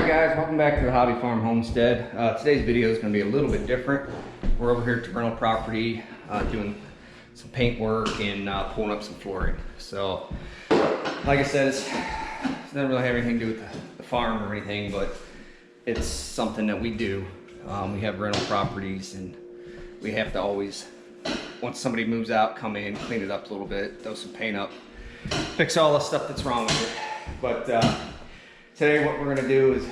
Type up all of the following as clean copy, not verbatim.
Alright guys, welcome back to the Hobby Farm Homestead. Today's video is going to be a little bit different. We're over here at the rental property doing some paint work and pulling up some flooring. So, like I said, it doesn't really have anything to do with the farm or anything, but it's something that we do. We have rental properties and we have to always, once somebody moves out, come in, clean it up a little bit, throw some paint up, fix all the stuff that's wrong with it. But today what we're going to do is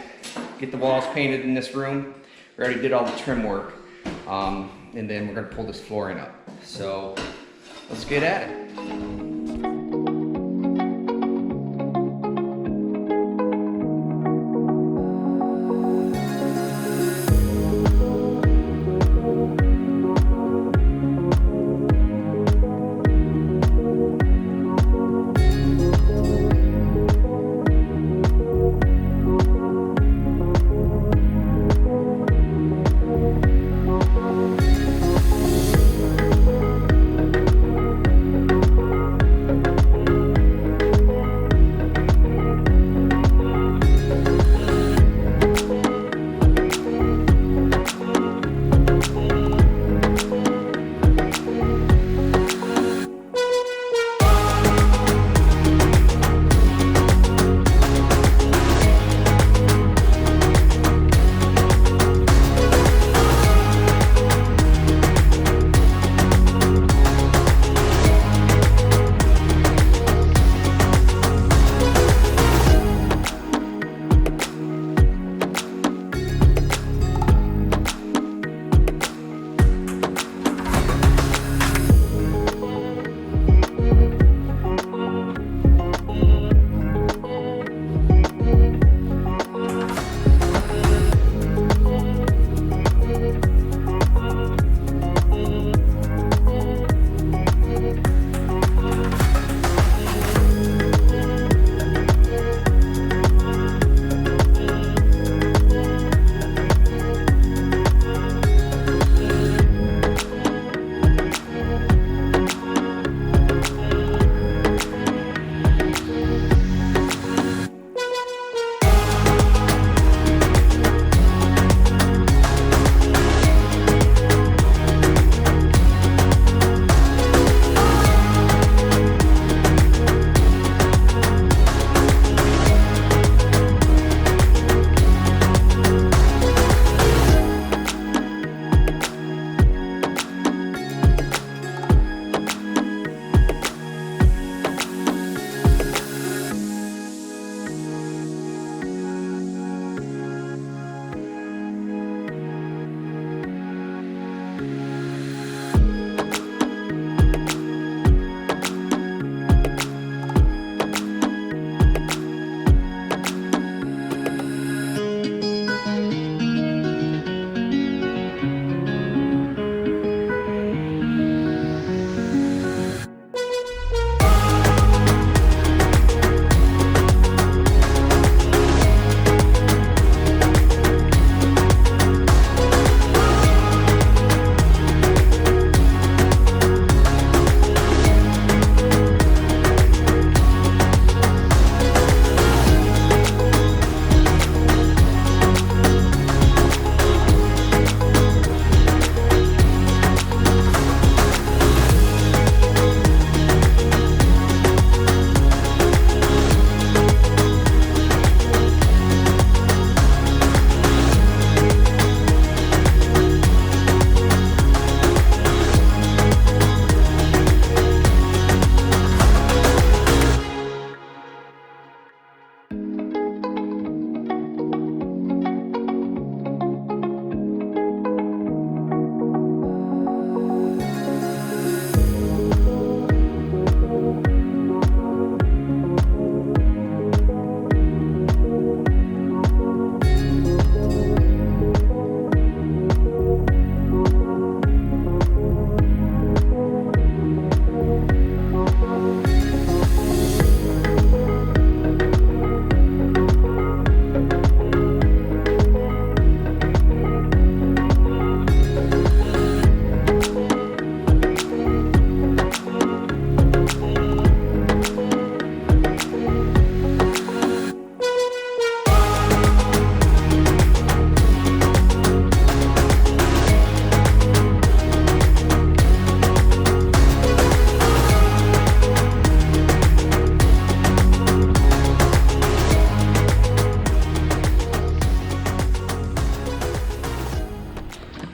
get the walls painted in this room. We already did all the trim work, and then we're going to pull this flooring up. So let's get at it.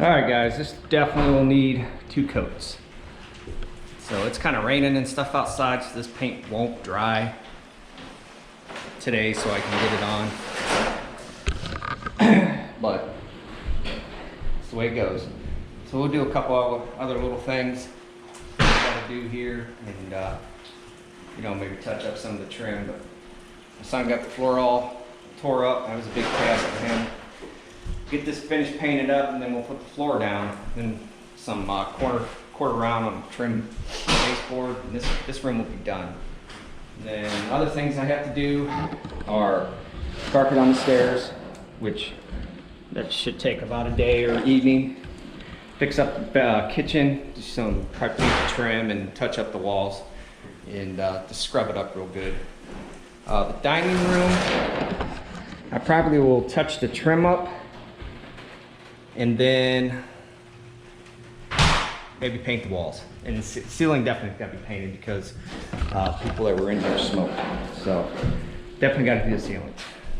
right guys, this definitely will need 2 coats. So it's kind of raining and stuff outside, so this paint won't dry today so I can get it on. But it's the way it goes. So we'll do a couple of other little things we gotta do here, and you know, maybe touch up some of the trim. But my son got the floor all tore up. That was a big task for him. Get this finished painted up, and then we'll put the floor down. Then some quarter round on trim baseboard, and this room will be done. And then other things I have to do are carpet on the stairs, which that should take about a day or evening. Fix up the kitchen, just some paint trim and touch up the walls, and just scrub it up real good. The dining room, I probably will touch the trim up, and then maybe paint the walls. And the ceiling definitely got to be painted because people that were in here smoked. So definitely got to do the ceiling,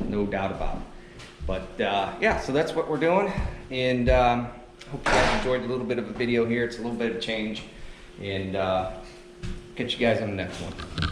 no doubt about it. But yeah, so that's what we're doing. And hope you guys enjoyed a little bit of a video here. It's a little bit of change. And catch you guys on the next one.